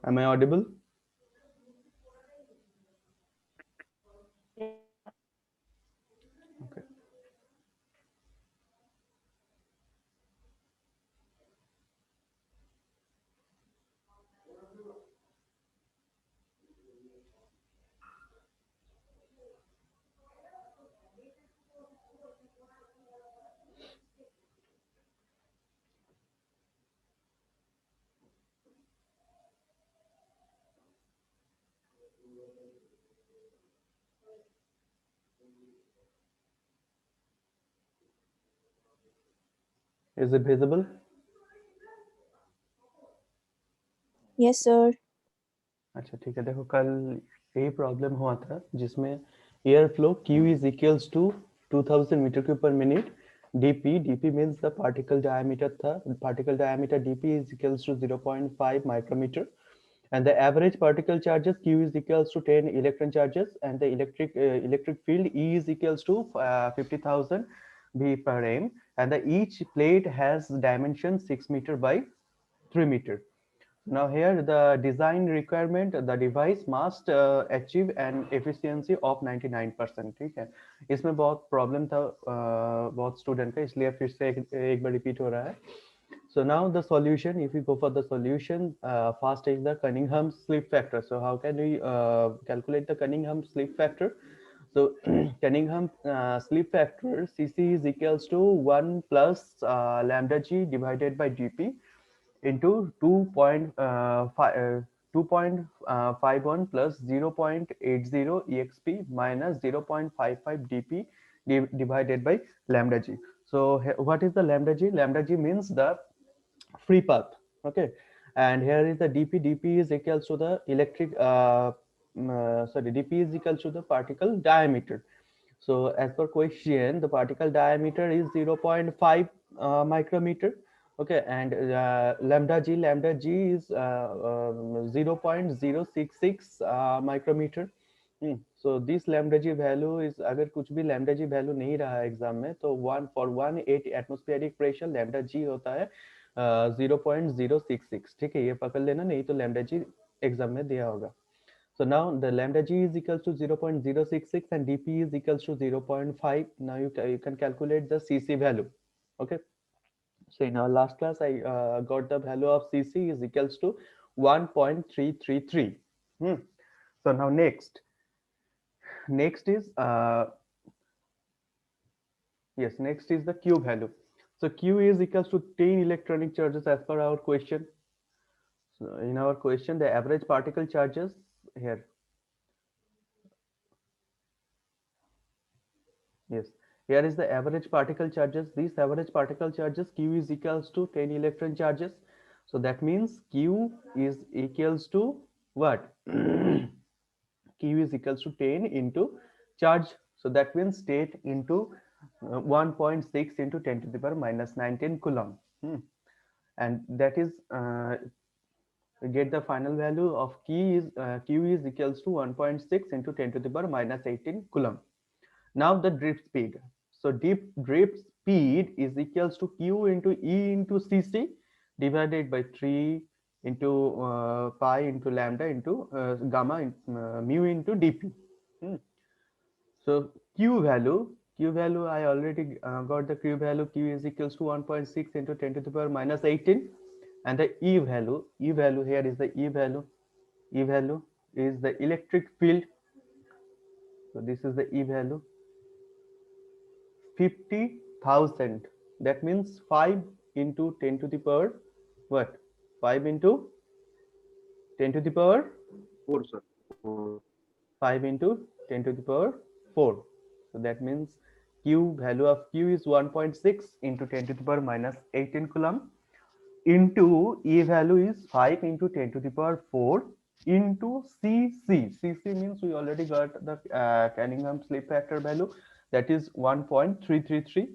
Am I audible? Okay. Is it visible? Yes, sir. अच्छा ठीक है, देखो कल यही प्रॉब्लम हुआ था जिसमें air flow Q is equals to 2000 metre cube पर minute dp. dp means the particle diameter था, particle diameter dp is equals to 0.5 micrometer, and the average particle charges Q is equals to 10 electron charges, and the electric field E is equals to 50,000 V per m, and the each plate has dimension 6 meter by 3 meter. Now here the design requirement, the device must achieve an efficiency of 99%. ठीक है, इसमें बहुत problem था बहुत student का, इसलिए फिर से एक बार रिपीट हो रहा है. So now the solution, if we go for the solution, first is the Cunningham slip factor. So how can we calculate the Cunningham slip factor? So Cunningham slip factor CC is equals to 1 plus lambda g divided by dp into 2.51 plus 0.80 exp minus 0.55 dp divided by lambda g. So what is the lambda g? Lambda g means the free path. Okay, and here is the dp. dp is equals to the dp is equals to the particle diameter. So as per question, the particle diameter is 0.5 micrometer. Okay, and lambda g is 0.066 micrometer. So this lambda g value is, अगर कुछ भी lambda g value नहीं रहा है exam में, तो 1 for 1 atmospheric pressure lambda g होता है 0.066. ठीक है, ये पकड़ लेना, नहीं तो lambda g एग्जाम में दिया होगा. So now the lambda g is equals to 0.066 and dp is equals to 0.5. Now you can calculate the cc value. Okay. So in our last class, I got the value of cc is equals to 1.333. Hmm. So now next is yes, next is the q value. So q is equals to 10 electronic charges as per our question. So in our question, the average particle charges here. Yes, here is the average particle charges. These average particle charges Q is equals to 10 electron charges. So that means Q is equals to what? Q is equals to 10 into charge. So that means state into 1.6 into 10 to the power minus 19 coulomb. And that is get the final value of Q is equals to 1.6 into 10 to the power minus 18 coulomb. Now the drift speed. So deep drift speed is equals to Q into E into Cc divided by 3 into pi into lambda into gamma mu into dp. Hmm. So Q value I already got the Q value. Q is equals to 1.6 into 10 to the power minus 18, and the E value here is the E value. E value is the electric field. So this is the E value. 50,000. That means 5 into 10 to the power what? 5 into 10 to the power 4, sir. 4. 5 into 10 to the power 4. So that means Q value of Q is 1.6 into 10 to the power minus 18 coulomb into E value is 5 into 10 to the power 4 into CC. CC means we already got the Cunningham slip factor value, that is 1.333.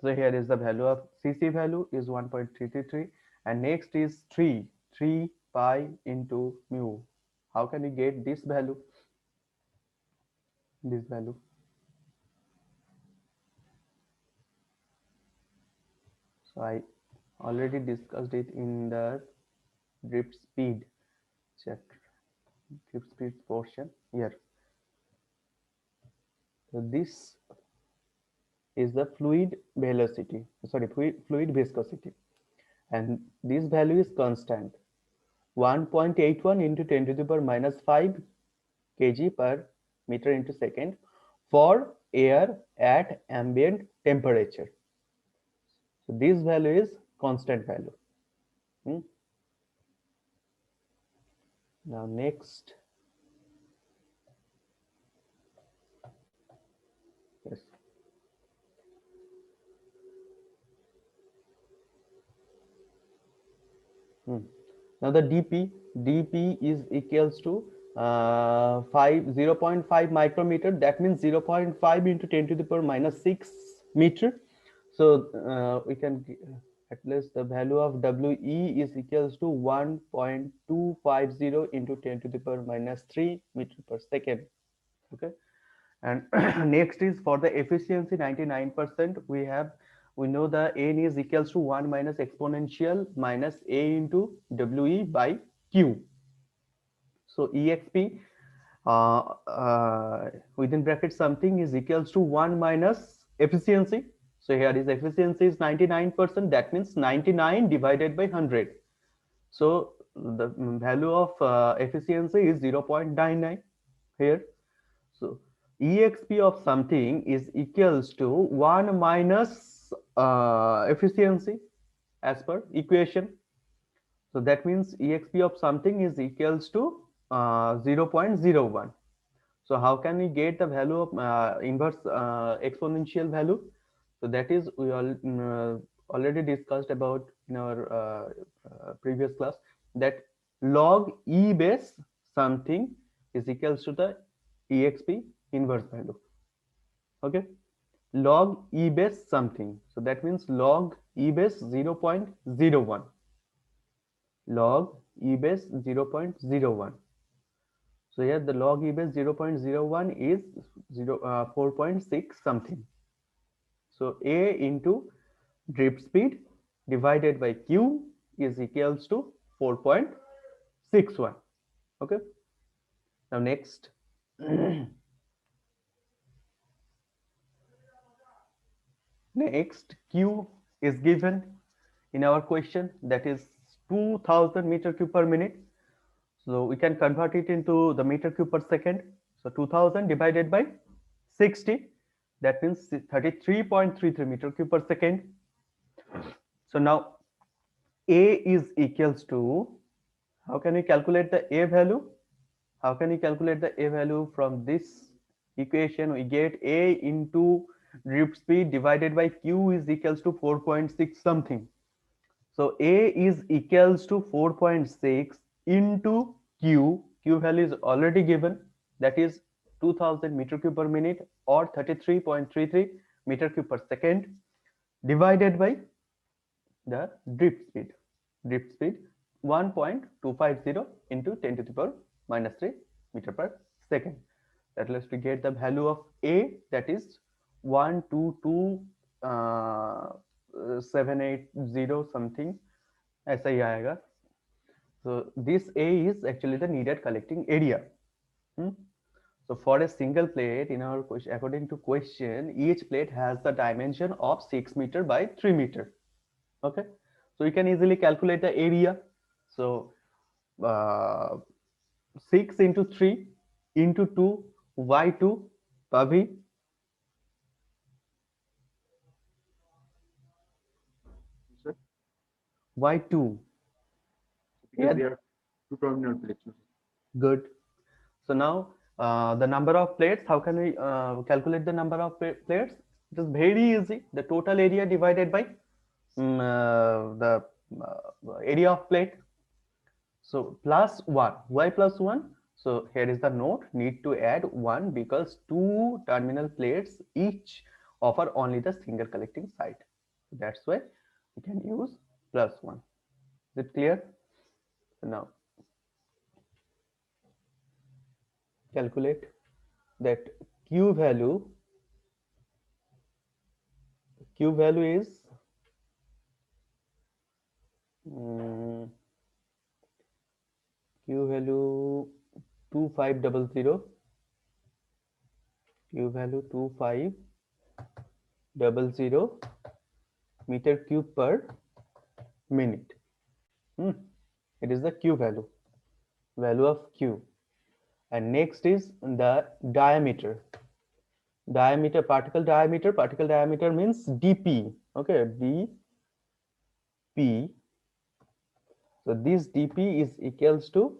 So here is the value of CC value is 1.333, and next is 3 pi into mu. How can we get this value? This value. So I already discussed it in the drift speed. check drip speed portion here. So this is the fluid velocity, sorry, fluid viscosity, and this value is constant, 1.81 into 10 to the power minus 5 kg per meter into second for air at ambient temperature. So this value is constant value. Now next, yes. Now the dp is equals to 0.5 micrometer. That means 0.5 into 10 to the power minus 6 meter. So we can at least the value of we is equals to 1.250 into 10 to the power minus 3 meter per second. Okay. And next is for the efficiency 99%. We know the n is equals to 1 minus exponential minus a into we by q. So exp within bracket something is equals to 1 minus efficiency. So here is efficiency is 99%. That means 99 divided by 100. So the value of efficiency is 0.99 here. So exp of something is equals to 1 minus efficiency as per equation. So that means exp of something is equals to 0.01. So how can we get the value of inverse exponential value? So that is we all already discussed about in our previous class, that log e base something is equals to the exp inverse value. Okay, log e base something. So that means log e base 0.01. Log e base 0.01. So here the log e base 0.01 is 4.6 something. So A into drip speed divided by Q is equals to 4.61. Okay. Now next. Next, Q is given in our question, that is 2000 meter cube per minute. So we can convert it into the meter cube per second. So 2000 divided by 60, that means 33.33 meter cube per second. So now A is equals to, how can we calculate the A value? How can we calculate the A value from this equation? We get A into drip speed divided by Q is equals to 4.6 something. So A is equals to 4.6 into Q. Q value is already given, that is 2000 meter cube per minute or 33.33 meter cube per second, divided by the drip speed. Drip speed 1.250 into 10 to the power minus 3 meter per second. That lets to get the value of A, that is 122,780 something ऐसा ही आएगा. So this A is actually the needed collecting area. So for a single plate in our question, according to question, each plate has the dimension of 6 meter by 3 meter. Okay, so you can easily calculate the area. So 6 into 3 into 2 y2 Pavi. Sir, y2 because yeah, they are two terminal plates. good. So now the number of plates, how can we calculate the number of plates? It is very easy. The total area divided by the area of plate. So plus 1. Why plus 1? So here is the note, need to add 1 because two terminal plates each offer only the single collecting site. That's why we can use plus 1. Is it clear? So now calculate that Q value is Q value 2500. Q value 2500 meter cube per minute. It is the Q value of Q. And next is the diameter. Particle diameter means dp. Okay, dp. So this dp is equals to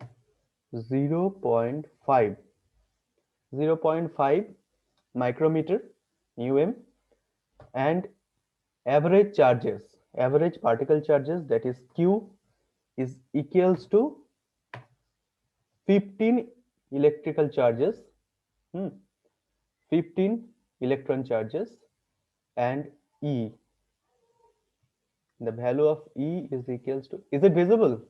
0.5 micrometer um, and average particle charges, that is q, is equals to 15 electrical charges, 15 electron charges, and E. The value of E is equals to, is it visible?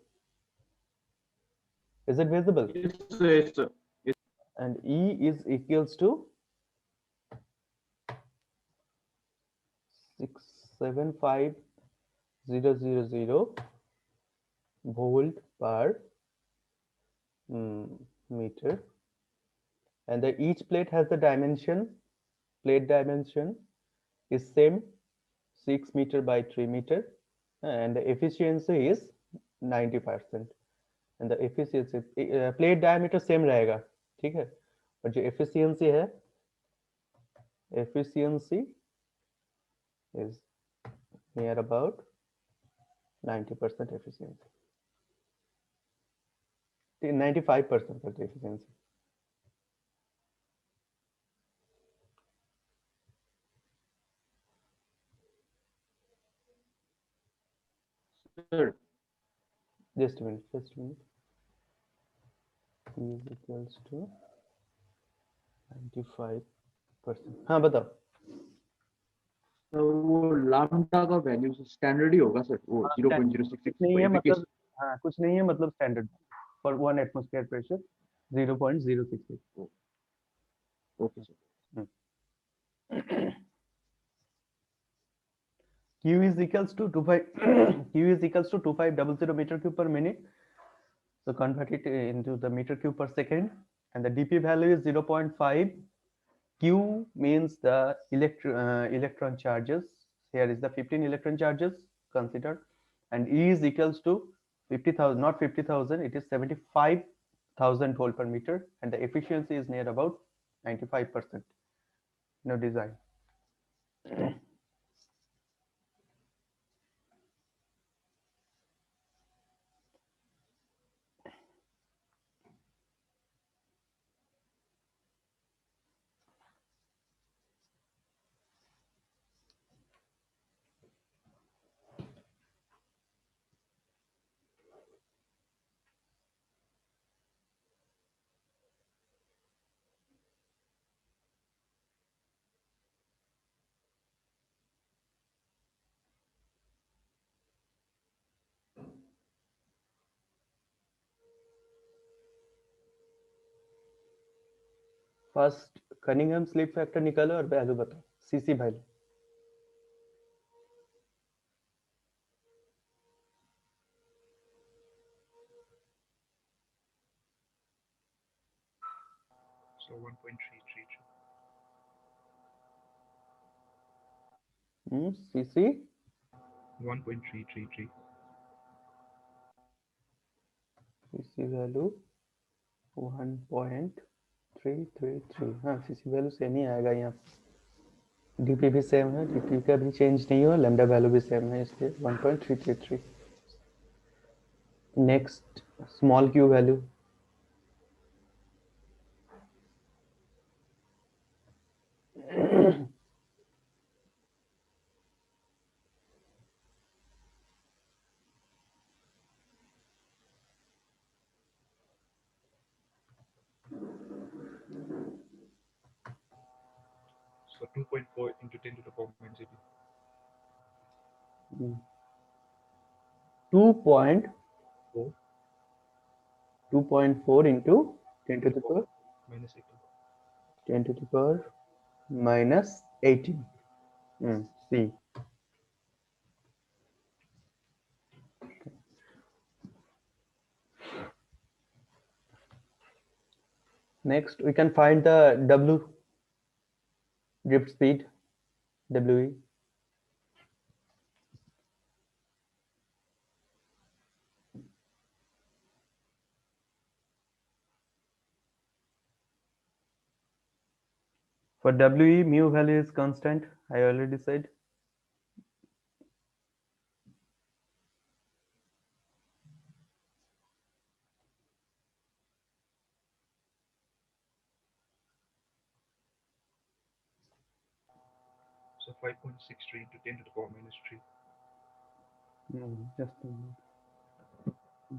Is it visible? Yes, sir. Yes, sir. And E is equals to 675,000 volt per meter. And each plate has the plate dimension is same, 6 meter by 3 meter, and the efficiency is 90%. and the efficiency plate diameter same रहेगा, ठीक है, और जो efficiency है, efficiency is near about 90% efficiency, 95% करते efficiency. Sir, Just a minute. E is equals to 95%. हाँ बताओ. तो वो लैम्डा का वैल्यू स्टैंडर्ड ही होगा सर, वो 0.066 नहीं है because मतलब, हाँ कुछ नहीं है मतलब standard for 1 atmosphere pressure 0.066. okay sir. Q is equals to 25 Q is equals to 2500 meter cube per minute. So convert it into the meter cube per second, and the dp value is 0.5. Q means the electron charges. Here is the 15 electron charges considered, and E is equals to 50,000, not 50,000. It is 75,000 volt per meter, and the efficiency is near about 95%. No design. First Cunningham slip factor निकालो और value बताओ, CC value. So 1.333. CC 1.333. CC value 1.333. हाँ CC value same ही आएगा यहाँ. DP भी same है, DP का भी चेंज नहीं हुआ, लैम्डा वैल्यू भी सेम है, इसलिए 1.333. Next small Q value. So 2.4 into 10 to the power minus 18. 2.4 into 10 to the power Minus 18. 10 to the power minus 18. C. Next, we can find the W drift speed, WE. For WE, mu value is constant. I already said. So 5.63 into 10 to the power minus 3. Just a minute.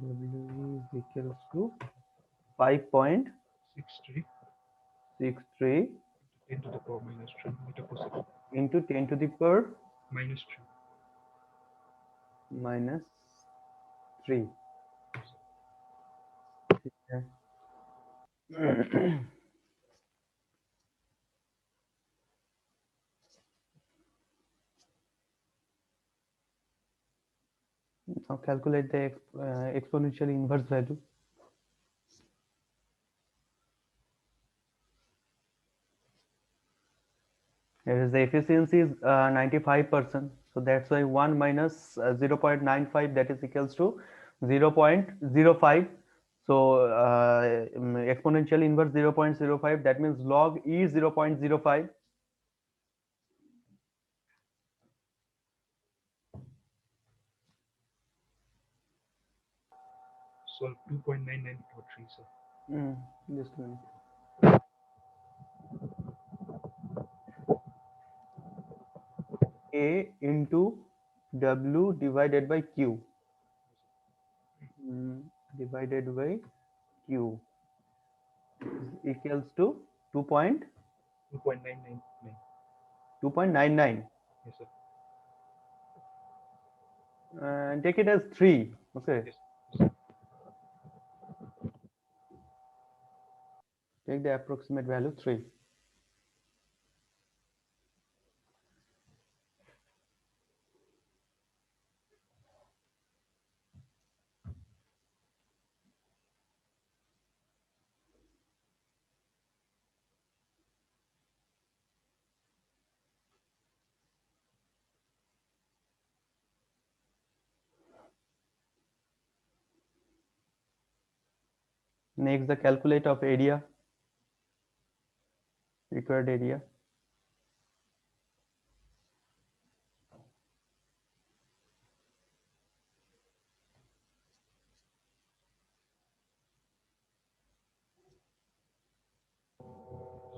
W is equals to 5.63 63 10 to the power minus 3 meter per second. into 10 to the power Minus 3. minus 3. Okay. Now calculate the exponential inverse value. Here is the efficiency is 95%. So that's why 1 minus 0.95, that is equals to 0.05. So exponential inverse 0.05, that means log E 0.05. Solve 2.9943, sir. Just a minute. A into W divided by Q. Divided by Q is equals to 2.999. 2.99. Yes, sir. Take it as 3. Okay. Yes. Yes. Take the approximate value 3. Next, the calculate of area, required area.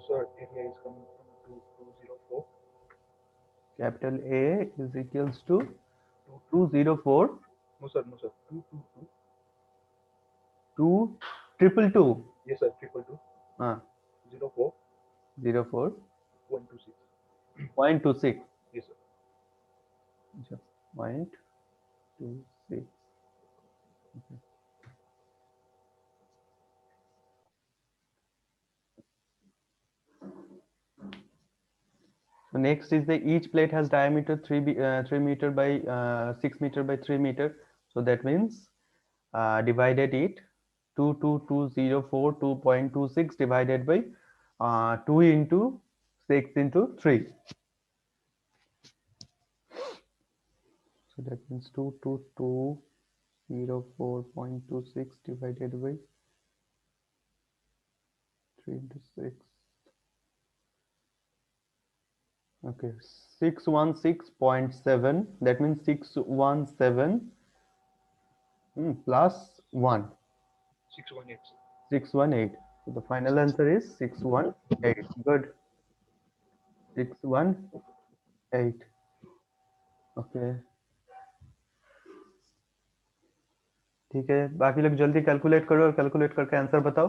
Sir, area is coming from 2204. Capital A is equals to 204 No, sir. No, sir. 222. 2 triple 2. Yes, sir. 222. 04 04 126. 0.26. Yes, sir. Just 0.26. Okay. So next is the each plate has diameter 3 meter by 6 meter by 3 meter. So that means divided it 22204 2.26 divided by 2 into 6 into 3. So that means 22204.26 divided by 3 into 6. Okay, 616.7. That means 617 plus 1. 618, sir. 618. So the final answer is 618. Good. 618. Okay. ठीक है, बाकी लोग जल्दी calculate करो और calculate करके answer बताओ.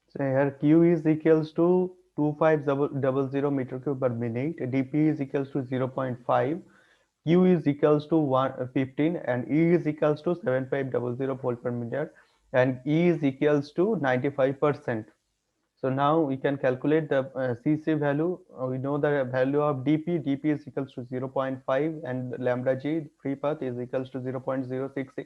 So here Q is equals to 2500 meter cube per minute, dp is equals to 0.5, q is equals to 115, and e is equals to 7500 volt per meter, and e is equals to 95%. So now we can calculate the cc value. We know the value of dp. dp is equals to 0.5, and lambda g, free path, is equals to 0.066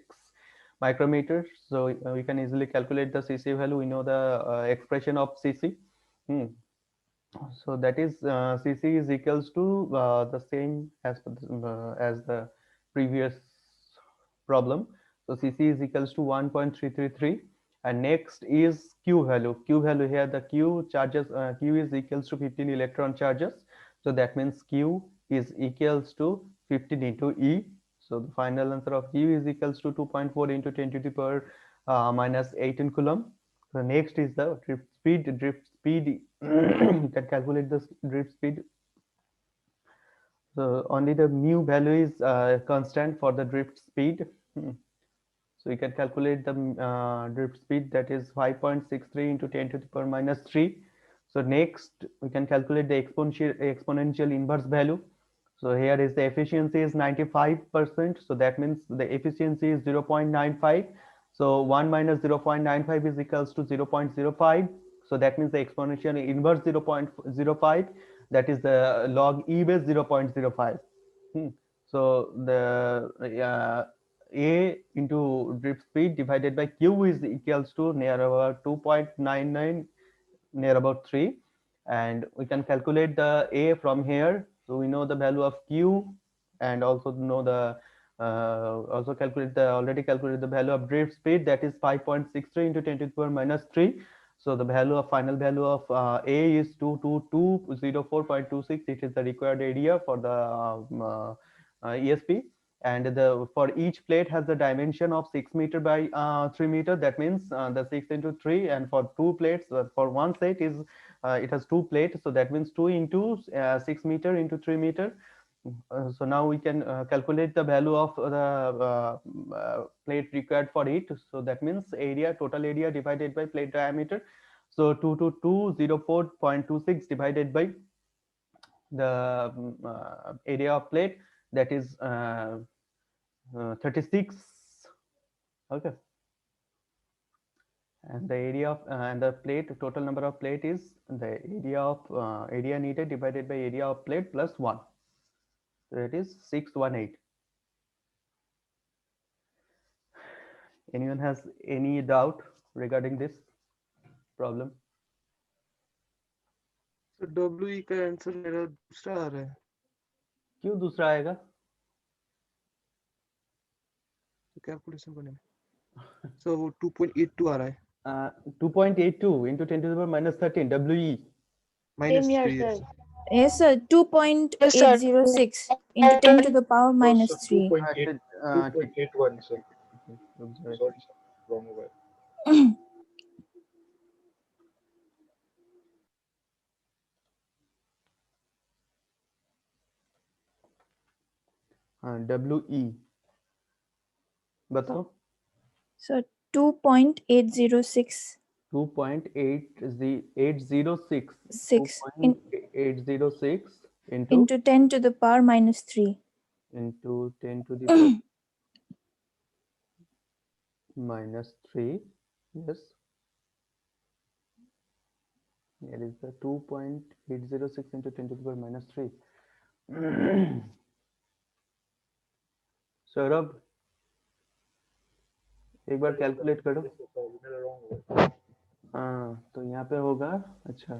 micrometers. So we can easily calculate the cc value. We know the expression of cc. So that is cc is equals to the same as the previous problem. So cc is equals to 1.333. And next is q value. Q value, here the q charges, q is equals to 15 electron charges. So that means q is equals to 15 into e. So the final answer of q is equals to 2.4 into 10 to the power minus 18 coulomb. So next is the drift speed. Drift speed, you can calculate the drift speed. So only the mu value is constant for the drift speed. So you can calculate the drift speed, that is 5.63 into 10 to the power minus 3. So next we can calculate the exponential inverse value. So here is the efficiency is 95%. So that means the efficiency is 0.95. So 1 minus 0.95 is equals to 0.05. So that means the exponential inverse 0.05, that is the log e base 0.05. So the a into drift speed divided by q is equals to near about 2.99, near about 3. And we can calculate the a from here. So we know the value of q, and also know the already calculated the value of drift speed, that is 5.63 into 10 to the power minus 3. So the final value of a is 22204.26. It is the required area for the ESP. And the for each plate has the dimension of 6 meter by 3 meter. That means the 6 into 3. And for two plates, for one set is it has two plates, so that means 2 into 6 meter into 3 meter. So now we can calculate the value of the plate required for it. So that means area, total area divided by plate diameter. So 22204.26 divided by the area of plate, that is 36. Okay. And the area of and the plate, total number of plate is the area of area needed divided by area of plate plus 1. So it is 618. Anyone has any doubt regarding this problem? So WE का answer मेरा दूसरा आ रहा है. क्यों दूसरा आएगा? तो calculation करने में. So वो 2.82 आ रहा है. 2.82 into 10 to the power minus 13 WE. Minus Same here, 3. sir. Yes, sir. 2.806 into 10 to the power minus 3. 2.81 sir. Sorry sir. Wrong over. WE बताओ. So 2.806 2.806 6 2.806 into 10 to the power minus 3. into 10 to the power minus 3. Yes. Here is the 2.806 into 10 to the power minus 3. Saurabh एक बार calculate करो. हाँ तो यहाँ पे होगा. अच्छा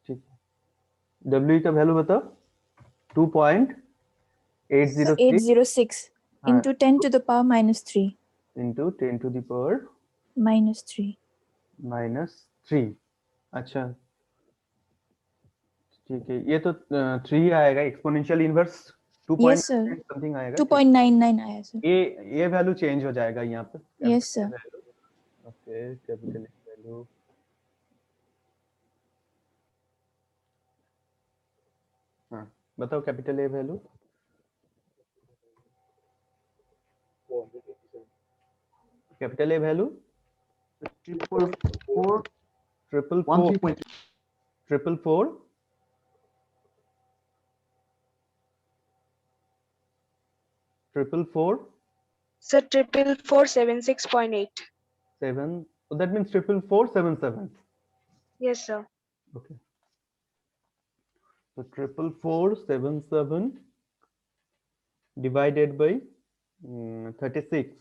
ठीक है. W का वैल्यू बताओ. 2.806 806 into 10 to the power minus 3. into 10 to the power Minus 3. minus 3. अच्छा ठीक है. ये तो 3 आएगा. Exponential inverse 2 Yes, sir. Something आएगा. 2.99 आया sir. ये वैल्यू चेंज हो जाएगा यहाँ पे. Yes, sir. Okay. Capital value हाँ बताओ. Capital A value 487. Capital A value? 444 Triple 13.3. triple four. Triple four. Sir, 44476.8. 7. So that means 44477. Yes, sir. Okay. So 44477 divided by 36.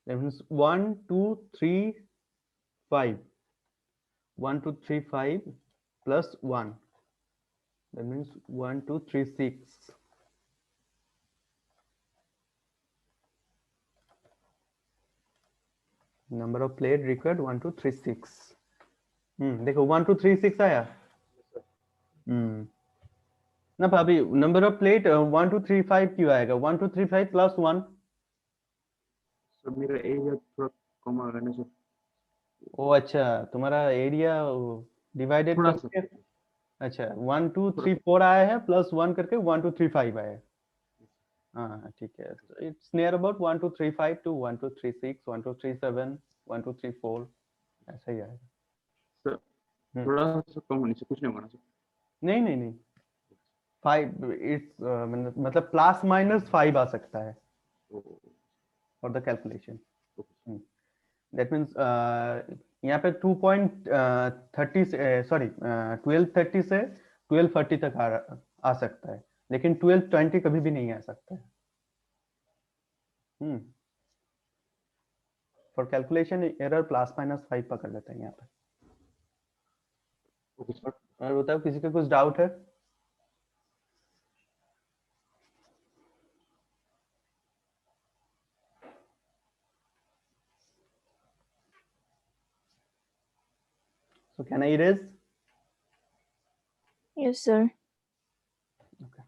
That means 1, 2, 3, 5. 1, 2, 3, 5 plus 1. That means 1, 2, 3, 6. Number of plate required 1, 2, 3, 6. देखो 1, 2, 3, 6 आया. ना भाभी number of plate 1, 2, 3, 5 क्यों आएगा? 1, 2, 3, 5 plus 1. Sir मेरा area थोड़ा कम आ रहा है ना सर. ओ अच्छा, तुम्हारा एरिया डिवाइडेड थोड़ा करके अच्छा 1, 2, 3, 4 आया है प्लस 1 करके 1, 2, 3, 5 आया है. हाँ ठीक है. इट्स नियर अबाउट 1, 2, 3, 5 टू 1, 2, 3, 6, 1, 2, 3, 7, 1, 2, 3, 4 ऐसा ही आएगा. सर थोड़ा सा कम होने से कुछ नहीं होगा ना सर. नहीं नहीं नहीं 5 इट्स मतलब प्लस माइनस 5 आ सकता है for the calculation. That means यहाँ पे 2.30 से सॉरी 1230 से 1240 तक आ सकता है, लेकिन 1220 कभी भी नहीं आ सकता है. For calculation error plus minus 5 पकड़ लेते हैं यहाँ पे. Okay sir. और बताओ किसी का कुछ डाउट है? So can I erase? Yes, sir. Okay.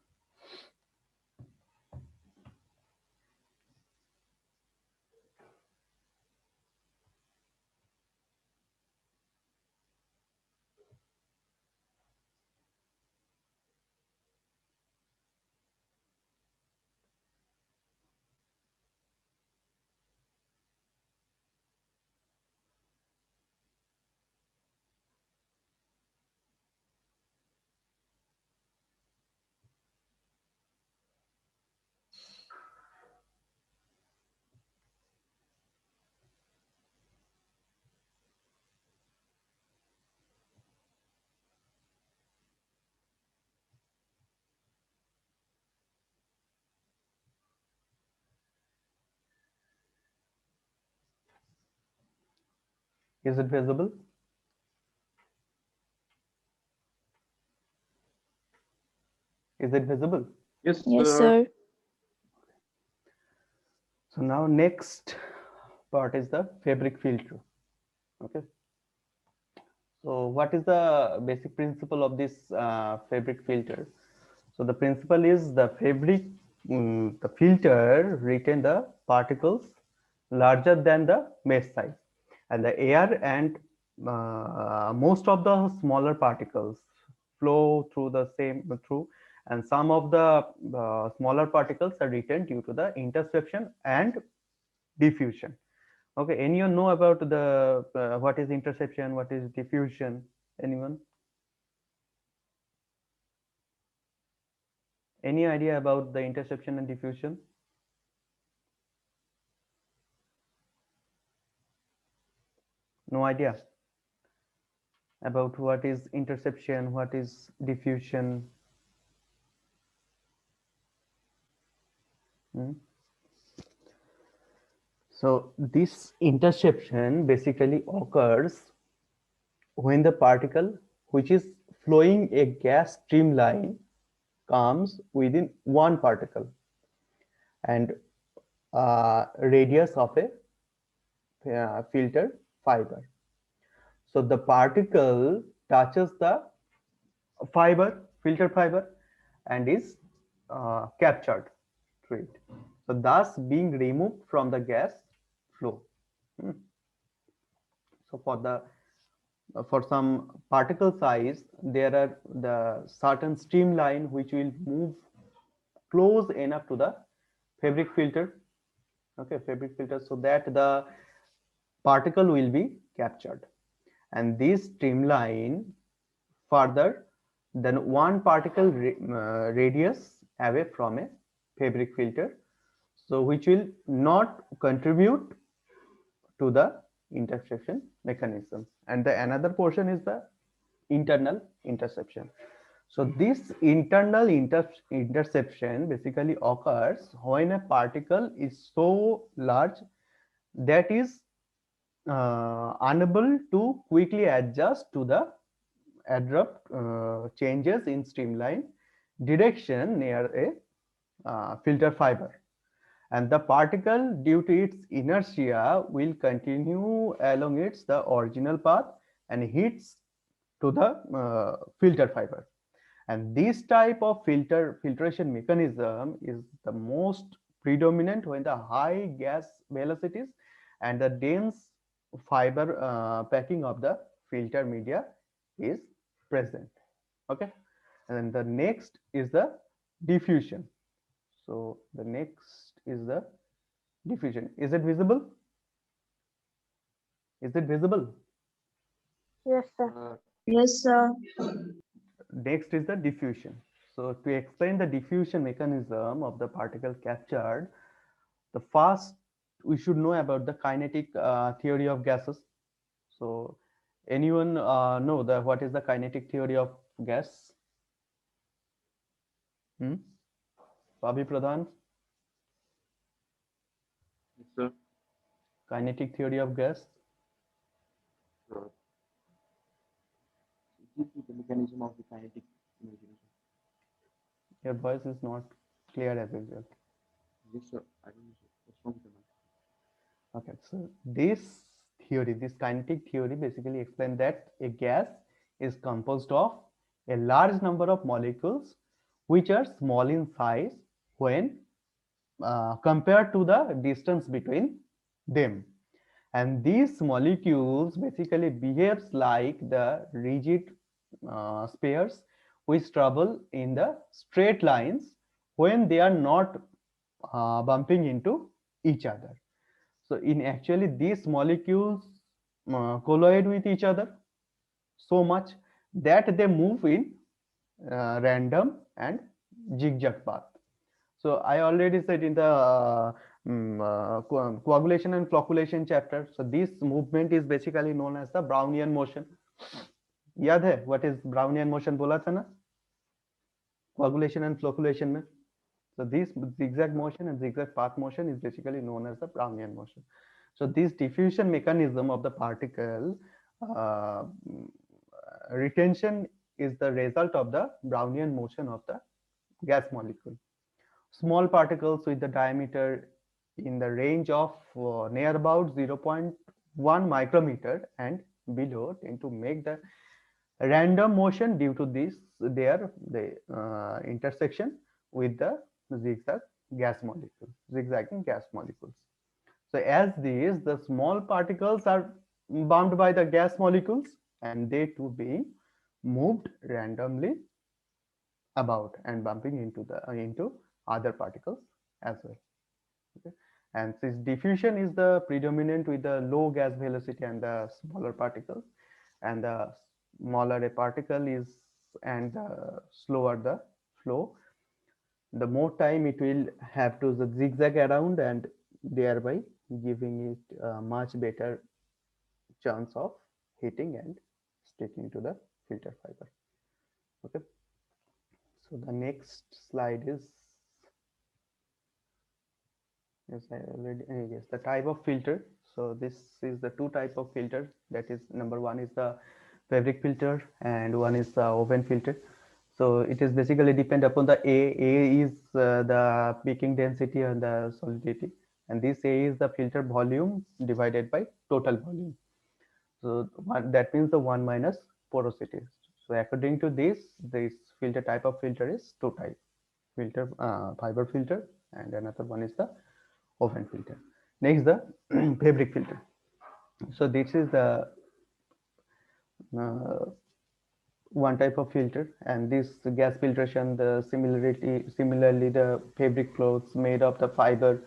Is it visible? Is it visible? Yes, Yes, sir. sir. So now next part is the fabric filter. Okay. So what is the basic principle of this fabric filter? So the principle is the the filter retain the particles larger than the mesh size, and the air and most of the smaller particles flow through the same through, and some of the smaller particles are retained due to the interception and diffusion. Okay, anyone know about the what is interception, what is diffusion? Anyone? Any idea about the interception and diffusion? No idea about what is interception, what is diffusion? So this interception basically occurs when the particle which is flowing a gas streamline comes within one particle and radius of a filter fiber. So the particle touches the filter fiber, and is captured through it. So thus being removed from the gas flow. So for some particle size, there are the certain streamline which will move close enough to the fabric filter Okay, fabric filter, so that the particle will be captured, and this streamline further than one particle radius away from a fabric filter, so which will not contribute to the interception mechanism. And the another portion is the internal interception. So this internal interception basically occurs when a particle is so large that is unable to quickly adjust to the abrupt changes in streamline direction near a filter fiber, and the particle, due to its inertia, will continue along its the original path and hits to the filter fiber. And this type of filtration mechanism is the most predominant when the high gas velocities and the dense fiber packing of the filter media is present. Okay, and the next is the diffusion. So the next is the diffusion. Is it visible? Is it visible? Yes, sir. Yes, sir. Next is the diffusion. So to explain the diffusion mechanism of the particle captured, the first we should know about the kinetic theory of gases. So anyone know the what is the kinetic theory of gas? Bobby Pradhan, Yes, sir. kinetic theory of gas. This is the mechanism of the kinetic imagination. Your voice is not clear as usual. Yes, sir. I don't know, sir. What's wrong with the mic? Okay, so this theory, this kinetic theory basically explains that a gas is composed of a large number of molecules which are small in size when compared to the distance between them. And these molecules basically behaves like the rigid spheres which travel in the straight lines when they are not bumping into each other. So in actually these molecules colloid with each other so much that they move in random and zigzag path. So I already said in the coagulation and flocculation chapter. So this movement is basically known as the Brownian motion. याद है what is Brownian motion बोला था ना coagulation and flocculation में. So this zigzag motion and zigzag path motion is basically known as the Brownian motion. So this diffusion mechanism of the particle retention is the result of the Brownian motion of the gas molecule. Small particles with the diameter in the range of near about 0.1 micrometer and below tend to make the random motion due to this the intersection with the zigzagging gas molecules. So as these, the small particles are bumped by the gas molecules and they too being moved randomly about and bumping into other particles as well. Okay. And since diffusion is the predominant with the low gas velocity and the smaller particles, and the smaller a particle is and the slower the flow, the more time it will have to zigzag around and thereby giving it a much better chance of hitting and sticking to the filter fiber. Okay. So the next slide is yes, the type of filter. So this is the two type of filter, that is number one is the fabric filter and one is the oven filter. So it is basically depend upon the A is the peaking density and the solidity, and this A is the filter volume divided by total volume. So that means the 1 minus porosity. So according to this filter type of filter is two type: filter fiber filter, and another one is the oven filter. Next, the fabric filter. So this is the one type of filter, and this gas filtration, the similarly the fabric clothes made of the fiber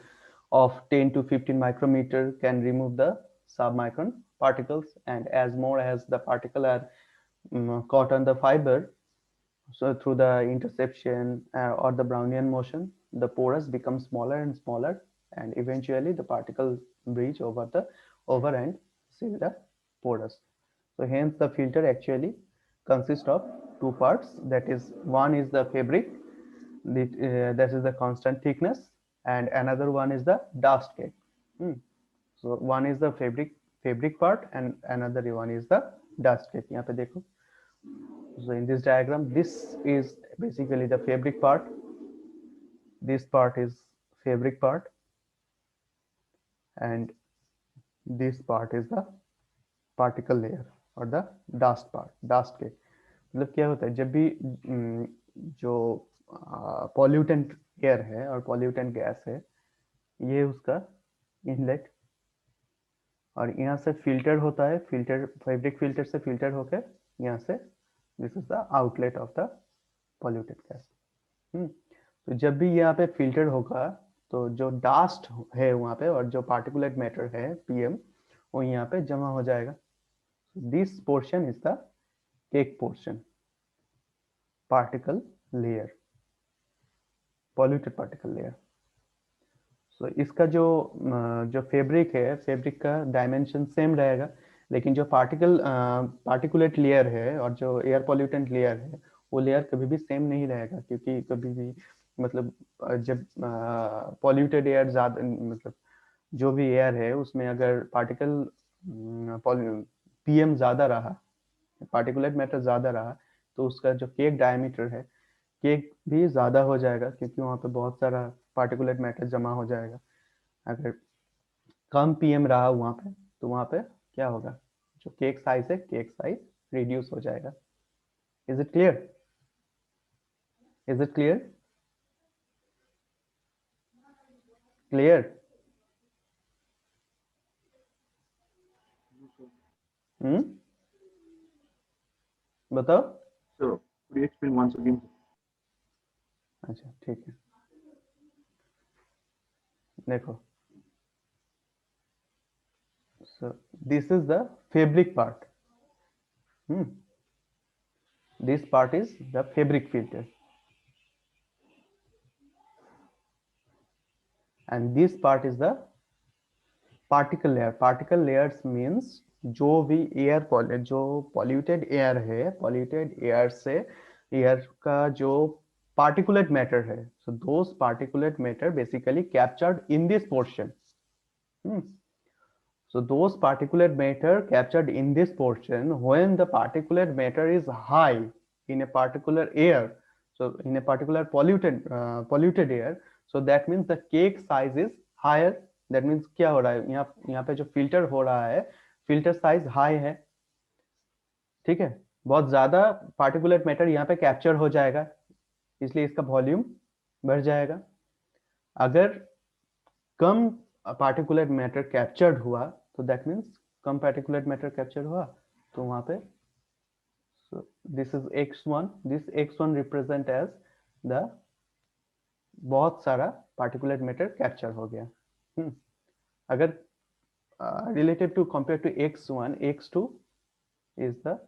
of 10 to 15 micrometer can remove the submicron particles, and as more as the particle are caught on the fiber, so through the interception or the Brownian motion, the porous becomes smaller and smaller, and eventually the particle breach over and seal the porous. So hence the filter actually consists of two parts. That is, one is the fabric, that is the constant thickness, and another one is the dust cake. So one is the fabric part, and another one is the dust cake. यहाँ पे देखो. So in this diagram, this is basically the fabric part. This part is fabric part, and this part is the particle layer or the dust part, dust cake. मतलब क्या होता है, जब भी जो पॉल्यूटेंट एयर है और पॉल्यूटेंट गैस है, ये उसका इनलेट, और यहाँ से फिल्टर होता है, फिल्टर फैब्रिक फिल्टर से फिल्टर होकर यहाँ से this is the outlet of the polluted gas. तो जब भी यहाँ पे फिल्टर होगा तो जो डस्ट है वहाँ पे और जो पार्टिकुलेट मैटर है पीएम, वो यहाँ पे जमा हो जाएगा. This portion is the cake portion, particle layer, polluted particle layer. So इसका जो फैब्रिक है, फैब्रिक का डायमेंशन सेम रहेगा, लेकिन जो पार्टिकुलेट लेयर है और जो एयर पॉल्यूटेंट लेयर है, वो लेयर कभी भी सेम नहीं रहेगा, क्योंकि कभी भी मतलब जब पॉल्यूटेड एयर ज़्यादा, मतलब जो भी एयर है उसमें अगर पार्टिकल पीएम ज़्यादा रहा, पार्टिकुलेट मैटर ज़्यादा रहा, तो उसका जो केक डायमीटर है, केक भी ज़्यादा हो जाएगा, क्योंकि वहाँ पे बहुत सारा पार्टिकुलेट मैटर जमा हो जाएगा. अगर कम पीएम रहा वहाँ पे, तो वहाँ पे क्या होगा, जो केक साइज है, केक साइज रिड्यूस हो जाएगा. Is it clear? Is it clear? Clear? बताओ. So, could you explain once again? अच्छा ठीक है, देखो. So this is the fabric part. This part is the fabric filter, and this part is the particle layer. Particle layers means जो भी air जो polluted air है, polluted air से air का जो particulate matter है, so those particulate matter basically captured in this portion. So those particulate matter captured in this portion, when the particulate matter is high in a particular air, so in a particular polluted air, so that means the cake size is higher. That means क्या हो रहा है, यहाँ पे जो filter हो रहा है, फिल्टर साइज हाई है, ठीक है, बहुत ज्यादा पार्टिकुलेट मैटर यहाँ पे कैप्चर हो जाएगा, इसलिए इसका वॉल्यूम बढ़ जाएगा. अगर कम पार्टिकुलेट मैटर कैप्चर्ड हुआ, तो दैट मीन्स कम पार्टिकुलेट मैटर कैप्चर हुआ, तो वहां पे this is x1, this x1 represent as the बहुत सारा पार्टिकुलेट मैटर कैप्चर हो गया. अगर relative to compare to x1, x2 is the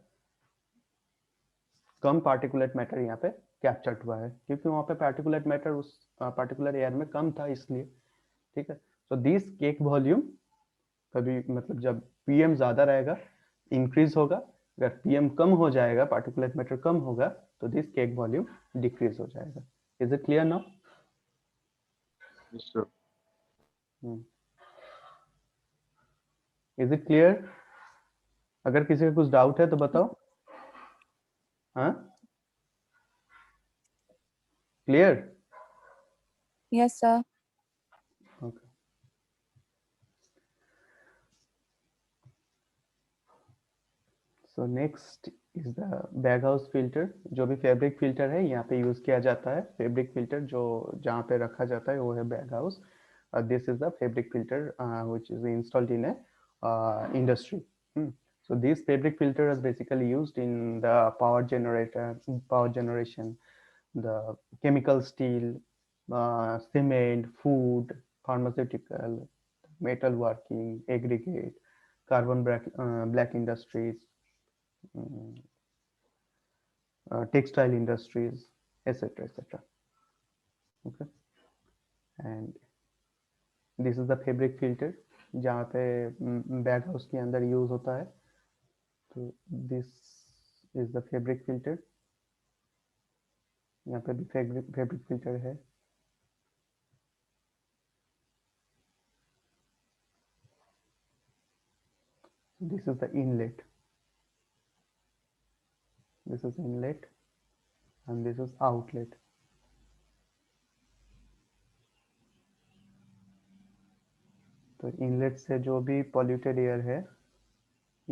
कम पार्टिकुलेट मैटर यहाँ पे कैप्चर्ड हुआ है, क्योंकि वहाँ पे पार्टिकुलेट मैटर उस पार्टिकुलर एयर में कम था, इसलिए. ठीक है. सो दिस केक वॉल्यूम कभी, मतलब जब पीएम ज्यादा रहेगा इंक्रीज होगा, अगर पीएम कम हो जाएगा, पार्टिकुलेट मैटर कम होगा, तो दिस केक वॉल्यूम डिक्रीज हो जाएगा. Is it clear now? Yes, sir. Is it clear? अगर किसी का कुछ डाउट है तो बताओ. हाँ, clear? Yes, sir. Okay. So next is the bag house filter. जो भी फैब्रिक फिल्टर है यहाँ पे यूज किया जाता है. फैब्रिक फिल्टर जो जहाँ पे रखा जाता है वो है bag house. This is the fabric filter which is installed in a industry. So this fabric filter is basically used in the power generation, the chemical steel, cement, food, pharmaceutical, metal working, aggregate, carbon black industries, mm, textile industries, etc. etc. Okay, and this is the fabric filter जहाँ पे bag house के अंदर use होता है. तो this is the fabric filter. यहाँ पे भी फैब्रिक फिल्टर है. This is the inlet. This is inlet and this is outlet. तो इनलेट से जो भी पॉल्यूटेड एयर है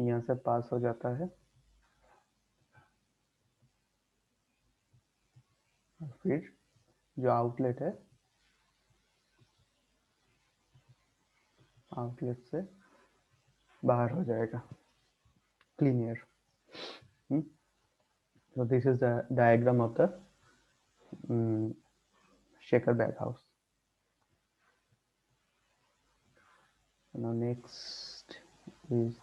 यहाँ से पास हो जाता है और फिर जो आउटलेट है आउटलेट से बाहर हो जाएगा clean air. So this is the diagram of the shaker bag house. Now next is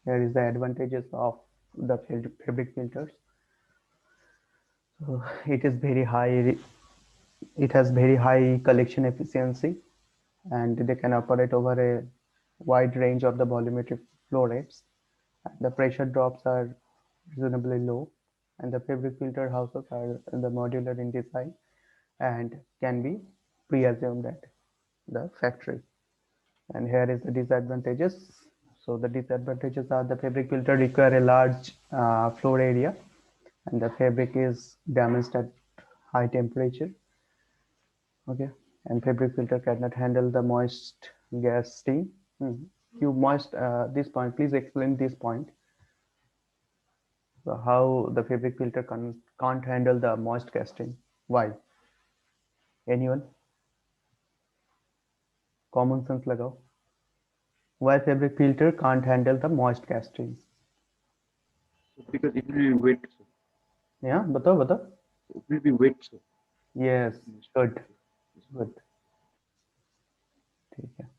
here is the advantages of the fabric filters. So it is very high. It has very high collection efficiency, and they can operate over a wide range of the volumetric flow rates. And the pressure drops are reasonably low, and the fabric filter houses are the modular in design and can be pre-assumed at the factory. And here is the disadvantages. So the disadvantages are the fabric filter require a large floor area, and the fabric is damaged at high temperature. Okay, and fabric filter cannot handle the moist gas steam. You must this point. Please explain this point. So how the fabric filter can't handle the moist gas stream? Why? Anyone? Common sense लगाओ. Why fabric filter can't handle the moist gas stream? Because it will be wet. Sir. Yeah, बताओ. It will be wet. Sir. Yes, good. ठीक है.